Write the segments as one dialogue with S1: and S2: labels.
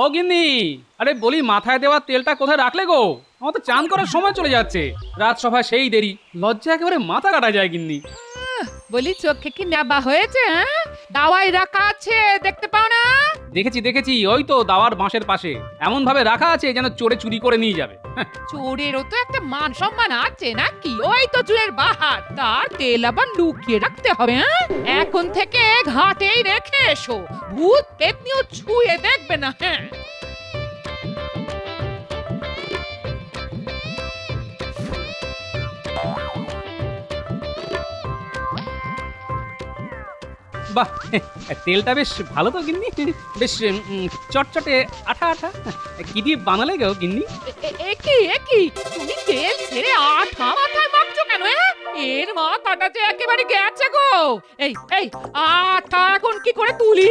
S1: ও গিন্নি, আরে বলি মাথায় দেওয়া তেলটা কোথায় রাখলে গো? আমার তো চান করার সময় চলে যাচ্ছে, রাজসভায় সেই দেরি, লজ্জা একেবারে মাথা কাটা যায় গিন্নি।
S2: বলি চোখে কি নেবা হয়েছে? হ্যাঁ, দাওয়াই রাখা আছে, দেখতে পাও না?
S1: দেখেছি দেখেছি, ওই তো দাওয়ার বাঁশের পাশে এমন ভাবে রাখা আছে যেন চোরে চুরি করে নিয়ে যাবে। হ্যাঁ,
S2: চোরেরও তো একটা মান সম্মান আছে নাকি? ওই তো চুরের বাহার, তার তেল আবার লুকিয়ে রাখতে হবে। হ্যাঁ, এখন থেকে ঘাটেই রেখে এসো, ভূত পেতনিও ছুঁয়ে দেখবে না। হ্যাঁ,
S1: বাহ, তেলটা বেশ ভালো তো গিন্নি, বেশ চটচটে আঠা আঠা। কি দিয়ে বানালে গো গিন্নি?
S2: একি তুমি তেল ছেড়ে আঠা মাথায় মাখছো কেন? এর মাথাটা যে একেবারে গেছে গো। এই আঠা এখন কি করে তুলি?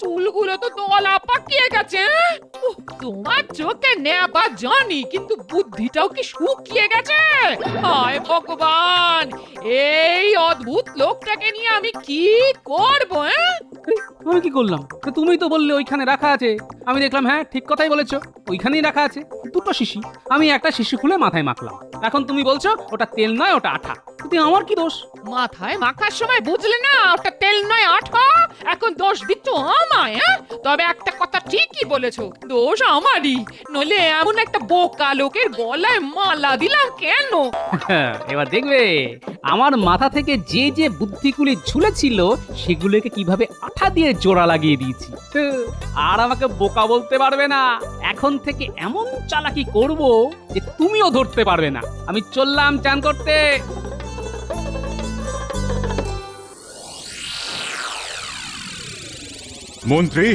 S2: চুলগুলো তো দলা পাকিয়ে গেছে। তোমার চোখে নেবা জানি, কিন্তু বুদ্ধিটাও কি শুকিয়ে গেছে? হায় ভগবান, এই অদ্ভুত লোকটাকে নিয়ে আমি কি করবো?
S1: আমি কি করলাম? তুমিই তো বললে ওইখানে রাখা আছে, আমি দেখলাম হ্যাঁ ঠিক কথাই বলেছো, ওইখানেই রাখা আছে দুটো শিশি, আমি একটা শিশি খুলে মাথায় মাখলাম, এখন তুমি বলছো ওটা তেল নয় ওটা আঠা, কিন্তু আমার কি দোষ?
S2: মাথায় মাখার সময় বুঝলে না ওটা তেল নয় আঠা? এখন দোষ দিচ্ছ আমায়? তবে একটা কথা ঠিকই বলেছো, দোষ আমারই, নইলে এমন একটা বোকা লোকের গলায় মালা দিলাম কেন?
S1: এবার দেখবে আমার মাথা থেকে যে যে বুদ্ধিগুলি ঝুলেছিল সেগুলোকে কিভাবে আঠা দিয়ে জোড়া লাগিয়ে দিয়েছি। আর আমাকে বোকা বলতে পারবে না, এখন থেকে এমন চালাকি করব যে তুমিও ধরতে পারবে না। আমি চললাম চান করতে।
S3: মন্ত্রী,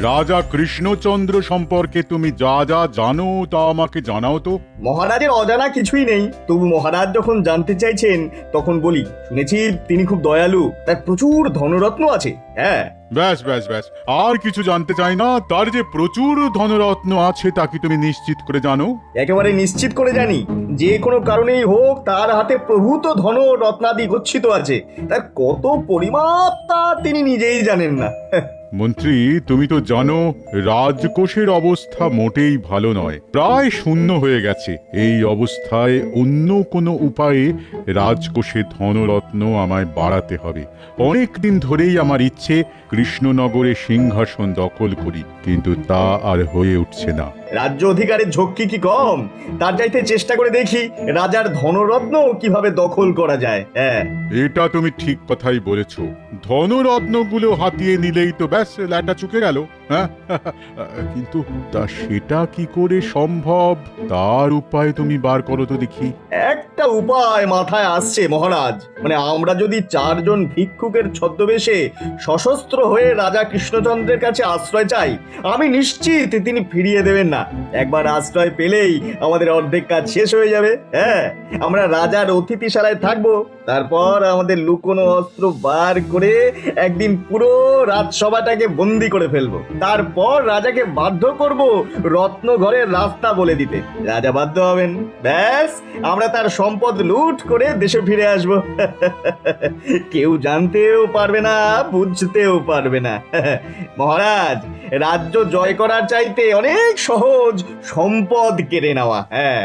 S3: রাজা কৃষ্ণচন্দ্র সম্পর্কে তুমি যা যা জানো তা আমাকে জানাও তো।
S4: মহারাজের অজানা কিছুই নেই, তবু মহারাজ যখন জানতে চাইছেন তখন বলি। শুনেছি তিনি খুব দয়ালু, তার প্রচুর ধনরত্ন আছে। হ্যাঁ,
S3: ব্যাস ব্যাস ব্যাস, আর কিছু জানতে চাই না। তার যে প্রচুর ধনরত্ন আছে তা কি তুমি নিশ্চিত করে জানো?
S4: একেবারে নিশ্চিত করে জানি, যে কোনো কারণেই হোক তার হাতে প্রভূত ধন রত্নাদি গচ্ছিত আছে। তার কত পরিমাপ তা তিনি নিজেই জানেন না।
S3: মন্ত্রী, তুমি তো জানো রাজকোষের অবস্থা মোটেই ভালো নয়, প্রায় শূন্য হয়ে গেছে। এই অবস্থায় অন্য কোনো উপায়ে রাজকোষে ধনরত্ন আমায় বাড়াতে হবে। অনেক দিন ধরেই আমার ইচ্ছে কৃষ্ণনগরে সিংহাসন দখল করি, কিন্তু তা আর হয়ে উঠছে না।
S4: রাজ্য অধিকারের ঝক্কি কি কম? তার চাইতে চেষ্টা করে দেখি রাজার ধনরত্ন কিভাবে দখল করা যায়। হ্যাঁ,
S3: এটা তুমি ঠিক কথাই বলেছ। ধনরত্নগুলো হাতিয়ে নিলেই তো ব্যাস ল্যাটা চুকে গেল। হ্যাঁ, কিন্তু তা সেটা কি করে সম্ভব? তার উপায় তুমি বার করো তো দেখি।
S4: একটা উপায় মাথায় আসছে মহারাজ। মানে আমরা যদি চারজন ভিক্ষুকের ছদ্মবেশে সশস্ত্র হয়ে রাজা কৃষ্ণচন্দ্রের কাছে আশ্রয় চাই, আমি নিশ্চিত তিনি ফিরিয়ে দেবেন না। একবার আশ্রয় পেলেই আমাদের অর্ধেক কাজ শেষ হয়ে যাবে। হ্যাঁ, আমরা রাজার অতিথিশালায় থাকবো, তারপর আমাদের লুকোনো অস্ত্র বার করে একদিন পুরো রাজসভাটাকে বন্দি করে ফেলবো। তারপর রাজাকে বাধ্য করব রত্ন ঘরের রাস্তা বলে দিতে। রাজা বাধ্য হবেন, ব্যাস আমরা তার সম্পদ লুট করে দেশে ফিরে আসবো। কেউ জানতেও পারবে না, বুঝতেও পারবে না। মহারাজ, রাজ্য জয় করার চাইতে অনেক সহজ সম্পদ কেড়ে নেওয়া। হ্যাঁ,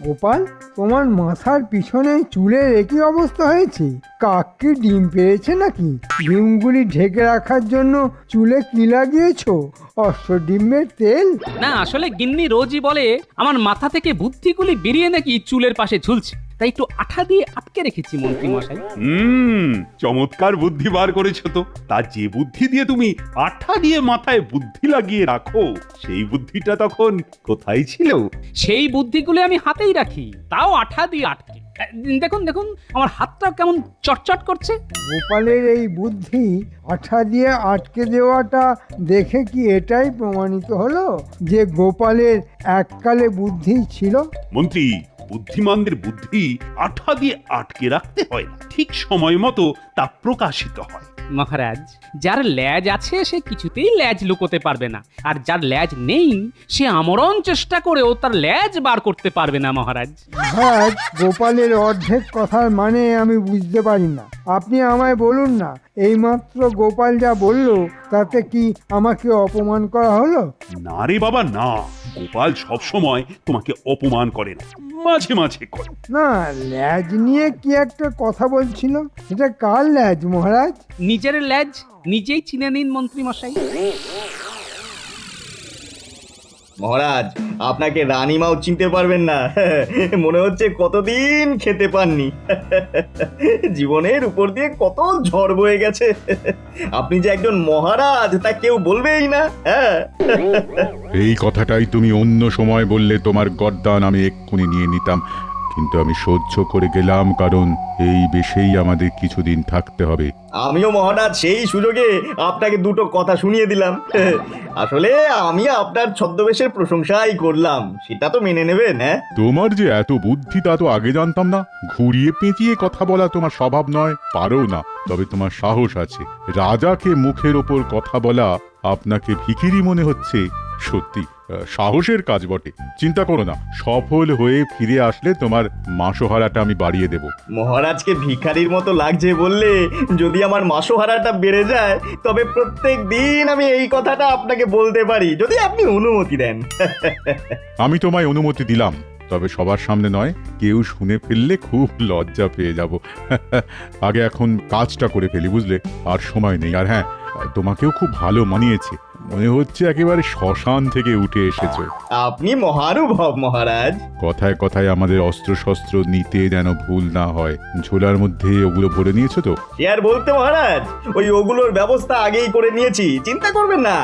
S5: গোপাল, তোমার মাথার পিছনে চুলের একই অবস্থা হয়েছে। কাক কি ডিম পেয়েছে নাকি? ডিমগুলি ঢেকে রাখার জন্য চুলে কি লাগিয়েছো? ডিমের তেল?
S1: না, আসলে গিন্নি রোজই বলে আমার মাথা থেকে বুদ্ধিগুলি বেরিয়ে নাকি চুলের পাশে ঝুলছে, তাই একটু আঠা দিয়ে আটকে রেখেছি মন্ত্রী মশাই।
S6: চমৎকার বুদ্ধি বার করেছো তো। তা যে বুদ্ধি দিয়ে তুমি আঠা দিয়ে মাথায় বুদ্ধি লাগিয়ে রাখো, সেই বুদ্ধিটা তখন কোথায় ছিল?
S1: সেই বুদ্ধিগুলি আমি হাতেই রাখি, তাও আঠা দিয়ে আটকে। দেখুন দেখুন আমার হাতটা কেমন চটচট করছে।
S5: গোপালের এই বুদ্ধি আঠা দিয়ে আটকে দেওয়াটা দেখে কি এটাই প্রমাণিত হলো যে গোপালের এককালে বুদ্ধি ছিল?
S6: মন্ত্রী, বুদ্ধিমানদের বুদ্ধি আঠা দিয়ে আটকে রাখতে হয় না, ঠিক সময় মতো তা প্রকাশিত হয়।
S1: মহারাজ, যার ল্যাজ আছে সে কিছুতেই ল্যাজ লুকোতে পারবে না, আর যার ল্যাজ নেই সে আমরণ চেষ্টা করেও তার ল্যাজ বার করতে পারবে না মহারাজ।
S5: মহারাজ, গোপালের অর্ধেক কথার মানে আমি বুঝতে পারি না। আপনি আমায় বলুন না, এইমাত্র গোপাল যা বলল তাতে কি আমাকে অপমান করা হলো?
S6: না রে বাবা না, গোপাল সব সময় তোমাকে অপমান করে না, মাঝে মাঝে করে।
S5: না, ল্যাজ নিয়ে কি একটা কথা বলছিল, এটা কার ল্যাজ মহারাজ?
S1: নিজের ল্যাজ নিজেই চিনে নিন মন্ত্রী মশাই।
S4: মহারাজ, আপনাকে রানীমাও চিনতে পারবেন না। মনে হচ্ছে কতদিন খেতে পাননি। জীবনের উপর দিয়ে কত ঝড় বয়ে গেছে। আপনি যে একজন মহারাজ তা কেউ বলবেই না। হ্যাঁ,
S3: এই কথাটাই তুমি অন্য সময় বললে তোমার গর্দান আমি এক্ষুনি নিয়ে নিতাম, কিন্তু আমি সহ্য করে গেলাম, কারণ এই বেশেই আমাদের কিছুদিন থাকতে হবে।
S4: আমিও মহারাজ সেই সুযোগে আপনাকে দুটো কথা শুনিয়ে দিলাম। আসলে আমি আপনার ছদ্মবেশের প্রশংসাই করলাম, সেটা তো মেনে নেবেন। হ্যাঁ,
S3: তোমার যে এত বুদ্ধি তা তো আগে জানতাম না। ঘুরিয়ে পেঁচিয়ে কথা বলা তোমার স্বভাব নয়, পারো না, তবে তোমার সাহস আছে। রাজাকে মুখের ওপর কথা বলা আপনাকে ভিখিরি মনে হচ্ছে, সত্যি সাহসের কাজ বটে। চিন্তা করো না, সফল হয়ে ফিরে আসলে তোমার মাসোহারাটা আমি বাড়িয়ে দেব।
S4: মহারাজকে ভিখারির মতো লাগছে বললে যদি আমার মাসোহারাটা বেড়ে যায়, তবে প্রত্যেক দিন আমি এই কথাটা আপনাকে বলতে পারি, যদি আপনি অনুমতি দেন।
S3: আমি তোমায় অনুমতি দিলাম, তবে সবার সামনে নয়, কেউ শুনে ফেললে খুব লজ্জা পেয়ে যাব। আগে এখন কাজটা করে ফেলি, বুঝলে? আর সময় নেই। আর হ্যাঁ, তোমাকেও খুব ভালো মানিয়েছে, মনে হচ্ছে একেবারে শ্মশান থেকে উঠে এসেছো।
S4: আপনি মহানুভব মহারাজ।
S3: কথায় কথায় আমাদের অস্ত্রশস্ত্র নিতে যেন ভুল না হয়। ঝোলার মধ্যে ওগুলো ভরে নিয়েছো তো?
S4: সে আর বলতে মহারাজ, ওগুলোর ব্যবস্থা আগেই করে নিয়েছি, চিন্তা করবেন না।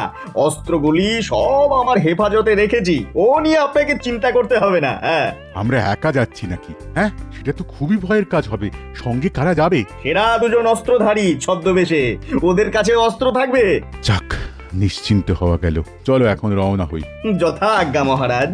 S4: অস্ত্রগুলি সব আমার হেফাজতে রেখেছি, ও নিয়ে আপনাকে চিন্তা করতে হবে না। হ্যাঁ,
S3: আমরা একা যাচ্ছি নাকি? হ্যাঁ, সেটা তো খুবই ভয়ের কাজ হবে। সঙ্গে কারা যাবে?
S4: সেরা দুজন অস্ত্রধারী ছদ্মবেশে, ওদের কাছে অস্ত্র থাকবে।
S3: যাক, নিশ্চিন্ত হওয়া গেল। চলো এখন রওনা হই।
S4: যথা আজ্ঞা মহারাজ।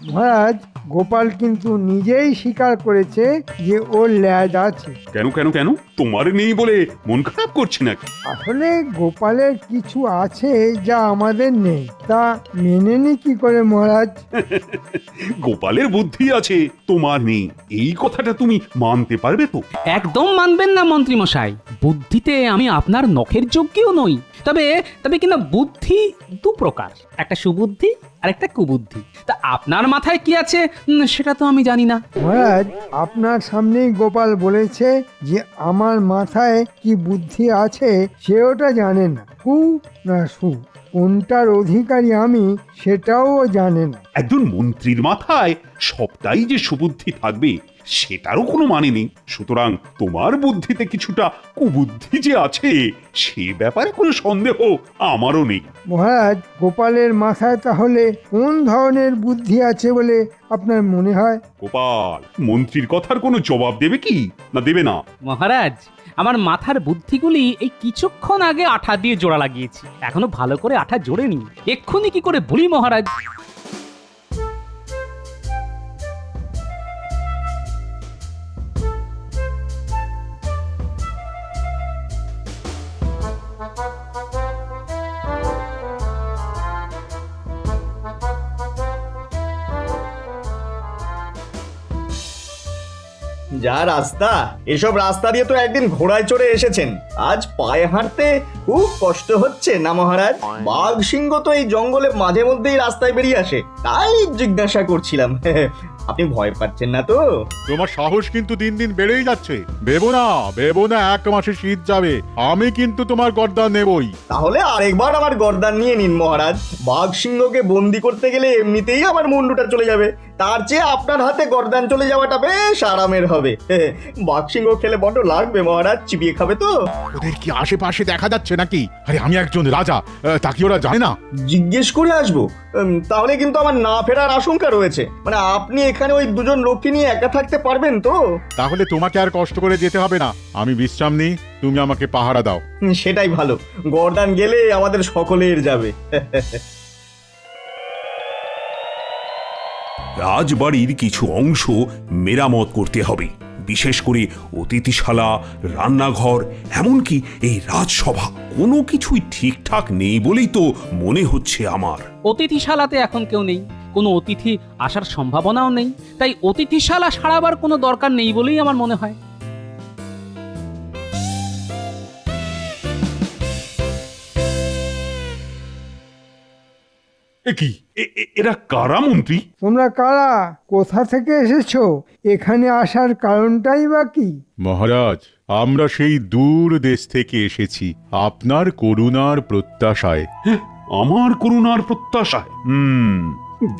S5: মহারাজ, গোপাল কিন্তু নিজেই স্বীকার করেছে যে ওর ল্যাজ আছে।
S6: কেন কেন কেন, তোমার নেই বলে মন খারাপ করছে নাকি?
S5: আসলে গোপালের কিছু আছে যা আমাদের নেই, তা মেনে নি কি করে মহারাজ?
S6: গোপালের বুদ্ধি আছে, তোমার নেই, এই কথাটা তুমি মানতে পারবে তো?
S1: একদম মানবেন না মন্ত্রী মশাই, বুদ্ধিতে আমি আপনার নখের যোগ্যও নই। তবে তবে কিনা বুদ্ধি দু প্রকার, একটা সুবুদ্ধি আর একটা কুবুদ্ধি। তা আপনার মাথায় কি আছে সেটা তো আমি জানি না।
S5: মহারাজ, আপনার সামনেই গোপাল বলেছে যে আমার মাথায় কি বুদ্ধি আছে সে ওটা জানে না। কু না সু, কোনটার অধিকারী আমি সেটাও ও জানে না।
S6: একজন মন্ত্রীর মাথায় সবটাই যে সুবুদ্ধি থাকবে সেটারও কোনো মানে নেই। সুতরাং তোমার বুদ্ধিতে কিছুটা কুবুদ্ধি যে আছে সে ব্যাপারে কোনো সন্দেহ আমারও নেই।
S5: মহারাজ, গোপালের মাথায় তাহলে কোন ধরনের বুদ্ধি আছে বলে আপনার মনে হয়?
S6: গোপাল মন্ত্রীর কথার কোনো জবাব দেবে কি না দেবে না?
S1: মহারাজ, আমার মাথার বুদ্ধিগুলি এই কিছুক্ষণ আগে আঠা দিয়ে জোড়া লাগিয়েছি, এখনো ভালো করে আঠা জোড়েনি। এক্ষুনি কি করে বলি মহারাজ?
S4: যা রাস্তা, এসব রাস্তা দিয়ে তো একদিন ঘোড়ায় চড়ে এসেছেন, আজ পায়ে হাঁটতে খুব কষ্ট হচ্ছে না মহারাজ? বাঘ সিংহ তো এই জঙ্গলে মাঝে মধ্যেই রাস্তায় বেরিয়ে আসে, তাই জিজ্ঞাসা করছিলাম। আপনি ভয় পাচ্ছেন না তো?
S3: তোমার সাহস কিন্তু দিন দিন বেড়েই যাচ্ছে। ভেবো না 1 মাসে শীত যাবে, আমি কিন্তু তোমার গর্দান নেবই।
S4: তাহলে আরেকবার আমার গর্দান নিয়ে নিন মহারাজ। বাঘ সিংহকে বন্দি করতে গেলে এমনিতেই আমার মুন্ডুটা চলে যাবে, তার চেয়ে আপনার হাতে গরদান চলে যাওয়াটা বেশ আরামের হবে। বাক্সিংহ খেলে বড্ড লাগবে মহারাজ, চিবিয়ে খাবে তো।
S3: ওদের কি আশেপাশে দেখা যাচ্ছে নাকি? আরে আমি একজন রাজা, তা কি ওরা জানে না?
S4: জিজ্ঞেস করে আসবো। তাহলে কিন্তু আমার না ফেরার আশঙ্কা রয়েছে। মানে আপনি এখানে ওই দুজন লোককে নিয়ে একা থাকতে পারবেন তো?
S3: তাহলে তোমাকে আর কষ্ট করে যেতে হবে না, আমি বিশ্রাম নিই, তুমি আমাকে পাহারা দাও।
S4: সেটাই ভালো, গরদান গেলে আমাদের সকলের যাবে।
S7: রাজবাড়ির কিছু অংশ মেরামত করতে হবে, বিশেষ করে অতিথিশালা, রান্নাঘর, এমনকি এই রাজসভা। কোনো কিছুই ঠিকঠাক নেই বলেই তো মনে হচ্ছে আমার।
S1: অতিথিশালাতে এখন কেউ নেই, কোনো অতিথি আসার সম্ভাবনাও নেই, তাই অতিথিশালা সারাবার কোনো দরকার নেই বলেই আমার মনে হয়।
S6: এ কি এরা কারা মন্ত্রী?
S5: তোমরা কারা, কোথা থেকে এসেছো, এখানে আসার কারণটাই বা কি?
S3: মহারাজ, আমরা সেই দূর দেশ থেকে এসেছি আপনার করুণার প্রত্যাশায়।
S6: আমার করুণার প্রত্যাশায়?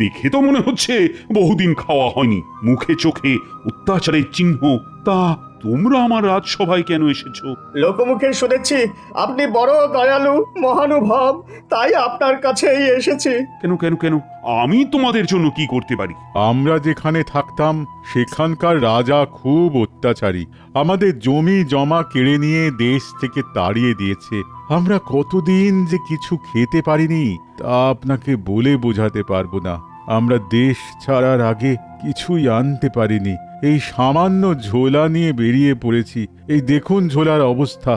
S6: দেখে তো মনে হচ্ছে বহুদিন খাওয়া হয়নি, মুখে চোখে অত্যাচারের চিহ্ন। তা তোমরা আমার রাজসভায় কেন এসেছো?
S4: লোকমুখে শুনেছি আপনি বড় দয়ালু মহানুভব, তাই আপনার কাছেই এসেছি।
S6: কেন কেন কেন আমি তোমাদের জন্য কি করতে পারি?
S3: আমরা যেখানে থাকতাম সেখানকার রাজা খুব অত্যাচারী, আমাদের জমি জমা কেড়ে নিয়ে দেশ থেকে তাড়িয়ে দিয়েছে। আমরা কতদিন যে কিছু খেতে পারিনি তা আপনাকে বলে বোঝাতে পারবো না। আমরা দেশ ছাড়ার আগে কিছুই আনতে পারিনি, এই সামান্য ঝোলা নিয়ে বেরিয়ে পড়েছি। এই দেখুন ঝোলার অবস্থা,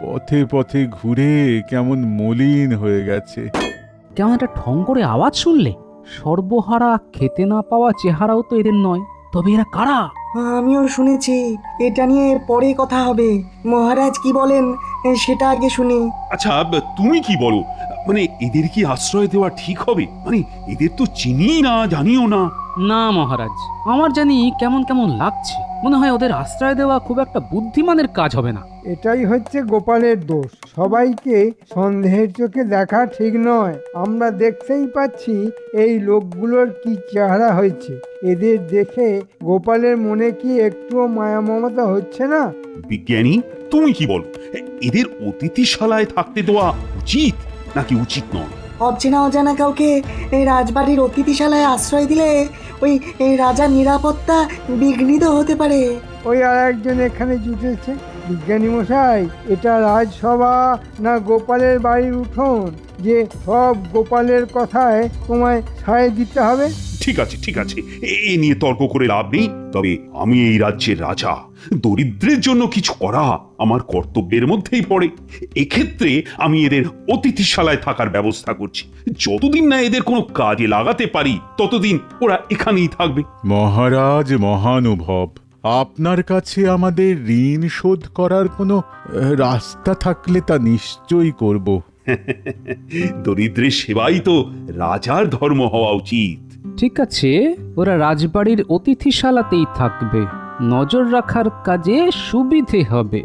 S3: পথে পথে ঘুরে কেমন মলিন হয়ে গেছে।
S1: কেমন একটা ঠং করে আওয়াজ শুনলে? সর্বহারা খেতে না পাওয়া চেহারাও তো এদের নয়, তবে এরা কারা?
S8: আমিও শুনেছি, এটা নিয়ে পরে কথা হবে। মহারাজ কি বলেন সেটা আগে শুনি।
S6: আচ্ছা তুমি কি বলো, মানে এদের কি আশ্রয় দেওয়া ঠিক হবে? মানে এদের তো চিনি না, জানিও না।
S1: না মহারাজ, আমার জানি কেমন কেমন লাগছে, মনে হয় ওদের আশ্রয় দেওয়া খুব একটা বুদ্ধিমানের কাজ হবে না।
S5: এটাই হচ্ছে গোপালের দোষ, সবাইকে সন্দেহের চোখে দেখা ঠিক নয়। আমরা দেখতেই পাচ্ছি এই লোকগুলোর কি চেহারা হয়েছে, এদের দেখে গোপালের মনে কি একটুও মায়া মমতা হচ্ছে না?
S6: বিজ্ঞানী তুমি কি বলো, এদের অতিথিশালায় থাকতে দেওয়া উচিত নাকি উচিত নয়?
S8: অচেনা অজানা কাউকে এই রাজবাড়ির অতিথিশালায় আশ্রয় দিলে ওই রাজার নিরাপত্তা বিঘ্নিত হতে পারে।
S5: ওই আর একজন এখানে জুটেছে। বিজ্ঞানী মশাই, এটা রাজসভা না গোপালের বাড়ির উঠোন যে সব গোপালের কথায় তোমায় সায় দিতে হবে?
S6: ঠিক আছে ঠিক আছে, এ নিয়ে তর্ক করে লাভ নেই। তবে আমি এই রাজ্যের রাজা, দরিদ্রের জন্য কিছু করা আমার কর্তব্যের মধ্যেই পড়ে। এক্ষেত্রে আমি এদের অতিথিশালায় থাকার ব্যবস্থা করছি। যতদিন না এদের কোনো কাজে লাগাতে পারি ততদিন ওরা এখানেই থাকবে।
S3: মহারাজ মহানুভব, আপনার কাছে আমাদের ঋণ শোধ করার কোনো রাস্তা থাকলে তা নিশ্চয়ই করব।
S6: দরিদ্রের সেবাই তো রাজার ধর্ম হওয়া উচিত।
S1: ঠিক আছে, ওরা রাজবাড়ির অতিথিশালাতেই থাকবে, নজর রাখার কাজে সুবিধে হবে।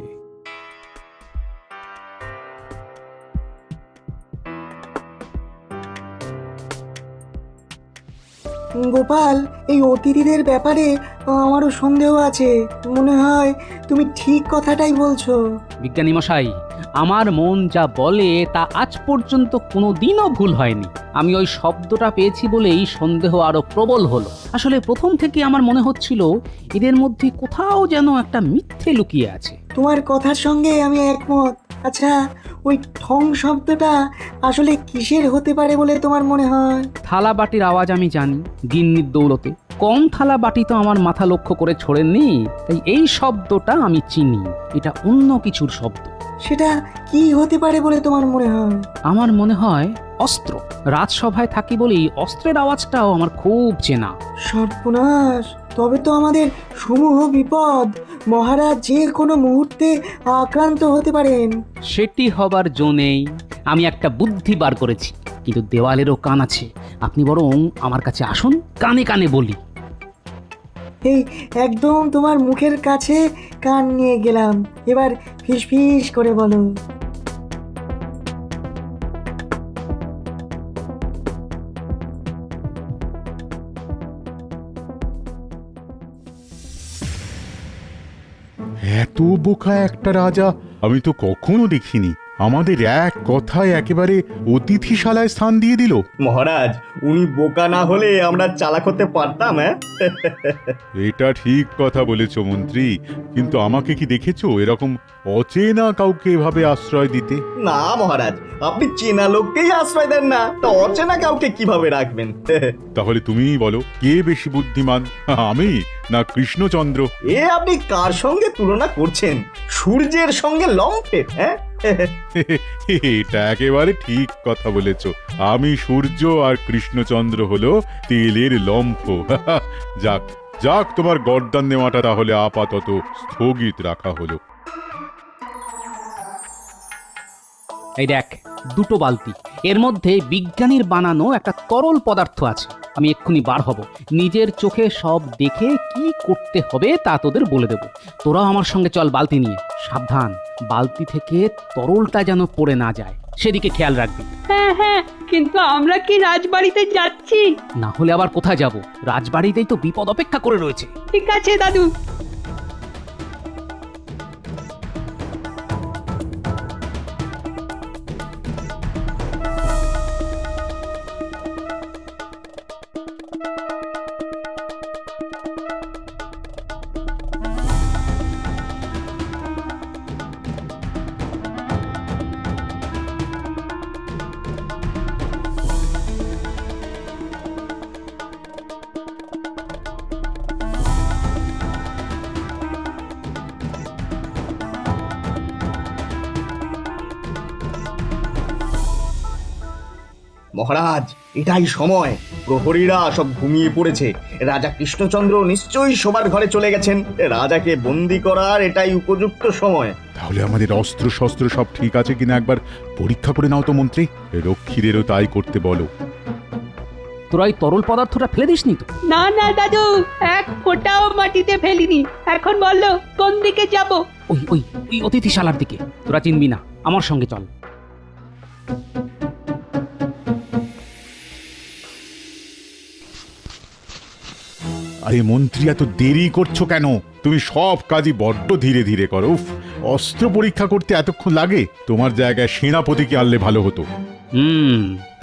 S8: গোপাল, এই অতিথিদের ব্যাপারে আমারও সন্দেহ আছে। মনে হয় তুমি ঠিক কথাটাই বলছো।
S1: বিজ্ঞানী মশাই, আমার মন যা বলে তা আজ পর্যন্ত কোনোদিনও ভুল হয়নি। আমি ওই শব্দটা পেয়েছি বলেই সন্দেহ আরো প্রবল হলো। আসলে প্রথম থেকে আমার মনে হচ্ছিল এদের মধ্যে কোথাও যেন একটা মিথ্যে লুকিয়ে আছে।
S8: তোমার কথার সঙ্গে আমি একমত। আচ্ছা, ওই ঠং শব্দটা আসলে কিসের হতে পারে বলে তোমার মনে হয়?
S1: থালা বাটির আওয়াজ আমি জানি, গিন্নির দৌলতে কম থালা বাটি তো আমার মাথা লক্ষ্য করে ছোড়েননি, তাই এই শব্দটা আমি চিনি, এটা অন্য কিছুর শব্দ।
S8: সেটা কি হতে পারে বলে তোমার মনে হয়?
S1: আমার মনে হয় অস্ত্র। রাজসভায় থাকি বলেই অস্ত্রের আওয়াজটাও আমার খুব চেনা।
S8: সর্বনাশ, তবে তো আমাদের সমূহ বিপদ। মহারাজ যে কোনো মুহূর্তে আক্রান্ত হতে পারেন।
S1: সেটি হবার জো নেই। আমি একটা বুদ্ধি বার করেছি, কিন্তু দেওয়ালেরও কান আছে। আপনি বরং আমার কাছে আসুন, কানে কানে বলি।
S8: এই একদম তোমার মুখের কাছে কান নিয়ে গেলাম, এবার ফিসফিস করে বলো।
S3: এত বোকা একটা রাজা আমি তো কখনো দেখিনি। আমাদের এক কথায় একেবারে অতিথিশালায় স্থান দিয়ে দিল।
S4: মহারাজ, উনি বোকা না হলে আমরা চালাক হতে পারতাম, হ্যাঁ?
S3: এটা ঠিক কথা বলেছ মন্ত্রী, কিন্তু আমাকে কি দেখেছো এরকম অচেনা কাউকে এভাবে আশ্রয় দিতে?
S4: না মহারাজ, আপনি চেনা লোককেই আশ্রয় দেন না, তা অচেনা কাউকে কিভাবে রাখবেন?
S3: তাহলে তুমিই বলো, কে বেশি বুদ্ধিমান, আমি না কৃষ্ণচন্দ্র?
S4: এ আপনি কার সঙ্গে তুলনা করছেন? সূর্যের সঙ্গে লম্ফের, হ্যাঁ?
S3: এটা একেবারে ঠিক কথা বলেছ। আমি সূর্য আর কৃষ্ণচন্দ্র হলো তেলের লম্ফ। যাক যাক, তোমার গর্দান নেওয়াটা তাহলে আপাতত স্থগিত রাখা হলো।
S1: এই দেখ, দুটো বালতি, এর মধ্যে বিজ্ঞানীর বানানো একটা তরল পদার্থ আছে। আমি এক্ষুনি বার হব, নিজের চোখে সব দেখে কি করতে হবে তা তোদের বলে দেব। তোরাও আমার সঙ্গে চল বালতি নিয়ে। সাবধান, বালতি থেকে তরলটা যেন পড়ে না যায়, সেদিকে খেয়াল রাখবি।
S9: হ্যাঁ হ্যাঁ, কিন্তু আমরা কি রাজবাড়িতে যাচ্ছি?
S1: না হলে আবার কোথায় যাব? রাজবাড়িতেই তো বিপদ অপেক্ষা করে রয়েছে।
S9: ঠিক আছে দাদু।
S4: মহারাজ, এটাই সময়। প্রহরীরা সব ঘুমিয়ে পড়েছে। রাজা কৃষ্ণচন্দ্র নিশ্চয়ই শোবার ঘরে চলে গেছেন। রাজাকে বন্দি করার এটাই উপযুক্ত সময়।
S3: তাহলে আমাদের অস্ত্র শস্ত্র সব ঠিক আছে কিনা একবার পরীক্ষা করে নাও তো মন্ত্রী। রক্ষীদেরও তাই করতে বলো।
S1: তোরা এই তরল পদার্থটা ফেলে দিসনি তো?
S9: না না দাদু, এক ফোঁটাও মাটিতে ফেলিনি। এখন বললো কোন দিকে যাব?
S1: ওই ওই ওই অতিথিশালার দিকে। তোরা চিনবি না, আমার সঙ্গে চল।
S3: আরে মন্ত্রী, এত দেরি করছো কেন? তুমি সব কাজই বড্ড ধীরে ধীরে করো। উফ, অস্ত্র পরীক্ষা করতে এতক্ষণ লাগে? তোমার জায়গায় সেনাপতিকে আনলে ভালো হতো।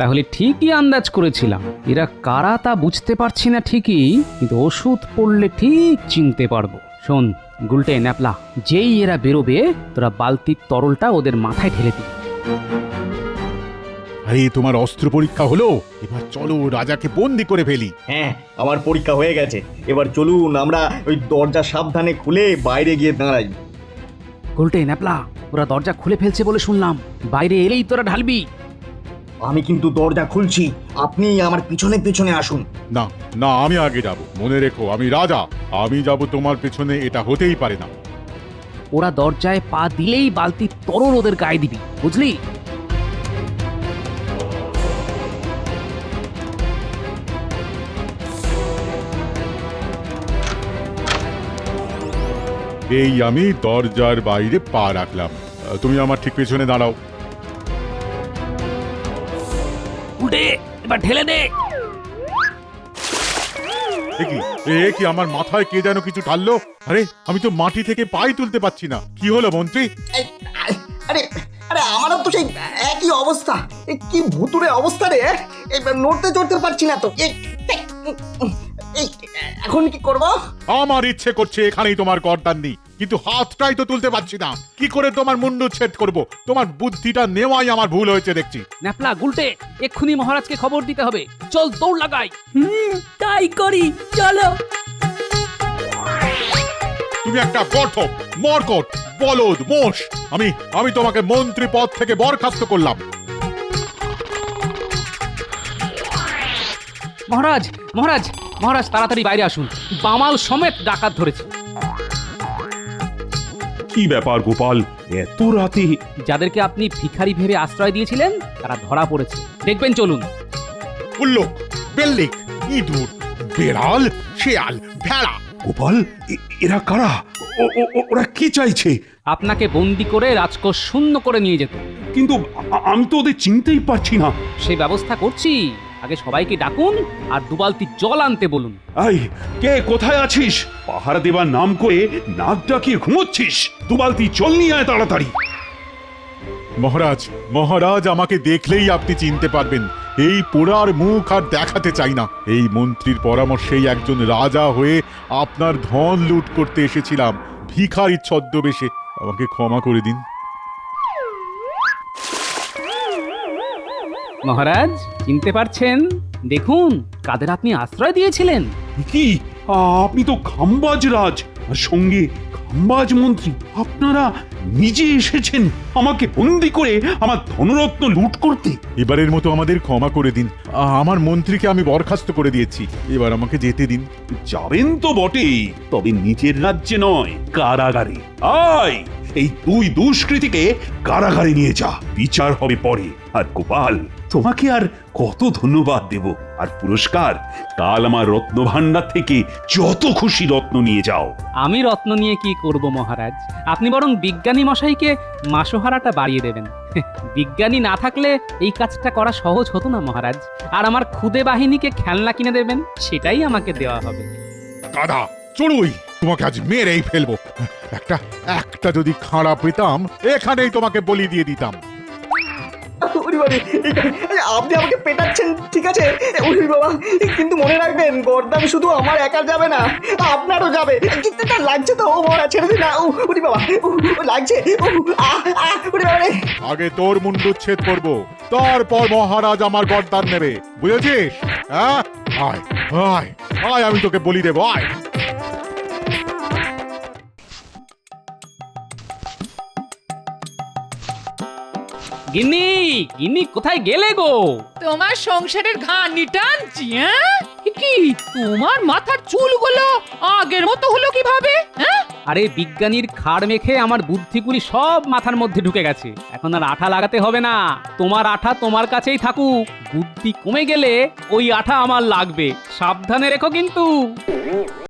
S1: তাহলে ঠিকই আন্দাজ করেছিলাম। এরা কারা তা বুঝতে পারছি না ঠিকই, কিন্তু ওষুধ পড়লে ঠিক চিনতে পারবো। শোন গুলটে, ন্যাপলা, যেই এরা বেরোবে তোরা বালতির তরলটা ওদের মাথায় ঢেলে দিবি।
S3: আরে তোমার অস্ত্র পরীক্ষা হলো, এবার চলো রাজাকে বন্দি করে ফেলি।
S4: হ্যাঁ, আমার পরীক্ষা হয়ে গেছে। এবার চলুন আমরা ওই দরজা সাবধানে খুলে বাইরে গিয়ে দাঁড়াই।
S1: গুলটে, ন্যাপলা, ওরা দরজা খুলে ফেলছে বলে শুনলাম। বাইরে এলেই তোরা ঢালবি।
S4: আমি কিন্তু দরজা খুলছি, আপনি আমার পিছনে পিছনে আসুন।
S3: না না, আমি আগে যাব। মনে রেখো, আমি রাজা, আমি যাব তোমার পেছনে, এটা হতেই পারে না।
S1: ওরা দরজায় পা দিলেই বালতির তরল ওদের গায়ে দিবি, বুঝলি?
S3: এই আমি দরজার বাইরে পা রাখলাম, তুমি আমার ঠিক পেছনে দাঁড়াও।
S1: উল্টে, এবার ঢেলে দে।
S3: এ কি আমার মাথায় কে যেন কিছু ঢাললো? আরে আমি তো মাটি থেকে পাই তুলতে পারছি না। কি হলো মন্ত্রী?
S4: আরে আরে, আমারও তো সেই একই অবস্থা। কি ভুতুরে অবস্থা রে! নড়তে চড়তে পারছি না তো। এখন কি করব?
S3: আমার ইচ্ছে করছে এখানেই তোমার গর্দান নেই, কিন্তু হাতটাই তো তুলতে পারছি না। কি করে তোমার মুন্ডুচ্ছেদ করব? তোমার বুদ্ধিটা নেওয়াই আমার ভুল হয়েছে দেখছি।
S1: ন্যাপলা, গুলটে, এক্ষুনি মহারাজকে খবর দিতে হবে। চল দৌড় লাগাই।
S9: তাই করি, চলো।
S3: তুমি একটা গর্ধ, মরকট, বলদ, মোষ। আমি তোমাকে মন্ত্রী পদ থেকে বরখাস্ত করলাম।
S1: মহারাজ, মহারাজ, মহারাজ, তাড়াতাড়ি বাইরে আসুন। বামাল সমেত ডাকাত ধরেছে।
S6: কি ব্যাপার গোপাল, এত রাতে?
S1: যাদেরকে আপনি ভিখারি ভেবে আশ্রয় দিয়েছিলেন তারা ধরা পড়েছে, দেখবেন, চলুন।
S3: উল্লুক, বেল্লিক, ইঁদুর, বেড়াল, শেয়াল, ভেড়া।
S6: গোপাল, এরা কারা? ওরা কি চাইছে?
S1: আপনাকে বন্দি করে রাজকোষ শূন্য করে নিয়ে যেত।
S6: কিন্তু আমি তো ওদের চিনতেই পারছি না।
S1: সেই ব্যবস্থা করছি, আগে সবাইকে ডাকুন আর 2 বালতি জল আনতে বলুন।
S6: এই কে কোথায় আছিস? পাহারা দেবার নাম করে নাক ডাকিয়ে ঘুমোচ্ছিস? 2 বালতি জল নিয়ে আয় তাড়াতাড়ি।
S3: মহারাজ, মহারাজ আমাকে দেখলেই আপনি চিনতে পারবেন। এই পোড়ার মুখ আর দেখাতে চাই না। এই মন্ত্রীর পরামর্শেই একজন রাজা হয়ে আপনার ধন লুট করতে এসেছিলাম ভিখারির ছদ্মবেশে। আমাকে ক্ষমা করে দিন।
S1: মহারাজ চিনতে পারছেন? দেখুন কাদের আপনি আশ্রয় দিয়েছিলেন।
S6: কি আপনি তো খাম্বাজ রাজ আর সঙ্গে খাম্বাজ মন্ত্রী। আপনারা নিজে এসেছেন আমাকে বন্দি করে আমার ধনরত্ন লুট করতে।
S3: এবারের মতো আমাদের ক্ষমা করে দিন। আমার মন্ত্রীকে আমি বরখাস্ত করে দিয়েছি, এবার আমাকে যেতে দিন।
S6: যাবেন তো বটেই, তবে নিজের রাজ্যে নয়, কারাগারে। আয় এই 2 দুষ্কৃতীকে কারাগারে নিয়ে যা, বিচার হবে পরে। আর গোপাল, তোমাকে আর কত ধন্যবাদ দেব। আর পুরস্কার কাল আমার রত্ন ভাণ্ডার থেকে যত খুশি রত্ন নিয়ে যাও।
S1: আমি রত্ন নিয়ে কি করব মহারাজ? আপনি বরং বিজ্ঞানী মশাইকে মাসোহারাটা বাড়িয়ে দেবেন। বিজ্ঞানী না থাকলে এই কাজটা করা সহজ হতো না মহারাজ। আর আমার খুদে বাহিনীকে খেলনা কিনে দেবেন, সেটাই আমাকে দেওয়া হবে।
S3: দাদা চড়ুই, তোমাকে আজ মেরেই ফেলবো। একটা যদি খাড়া পেতাম এখানেই তোমাকে বলি দিয়ে দিতাম।
S4: ওরে বাবা, আপনি আমাকে পেটাচ্ছেন ঠিক আছে ওরে বাবা, কিন্তু মনে রাখবেন গর্দান শুধু আমার একার যাবে না, আপনারও যাবে। কিন্তু তার লাগছে তো, ও মরা ছেড়ে দিন না। ওরে বাবা, লাগছে। ওরে বাবা রে।
S3: আগে তোর মুন্ডুচ্ছেদ করব, তারপর মহারাজ আমার গর্দান নেবে, বুঝেছিস? হ্যাঁ, আয় আয় আয়, আমি তোকে বলি দেবো, আয়।
S1: গিন্নি, গিন্নি কোথায় গেলে গো?
S2: তোমার সংসারের ঘানি টানছি। হ্যাঁ কি তোমার মাথার চুলগুলো আগের মতো হলো কিভাবে? হ্যাঁ
S1: আরে বিজ্ঞানীর খাড় মেখে আমার বুদ্ধিগুলি সব মাথার মধ্যে ঢুকে গেছে। এখন আর আঠা লাগাতে হবে না। তোমার আঠা তোমার কাছেই থাকুক। বুদ্ধি কমে গেলে ওই আঠা আমার লাগবে, সাবধানে রেখো কিন্তু।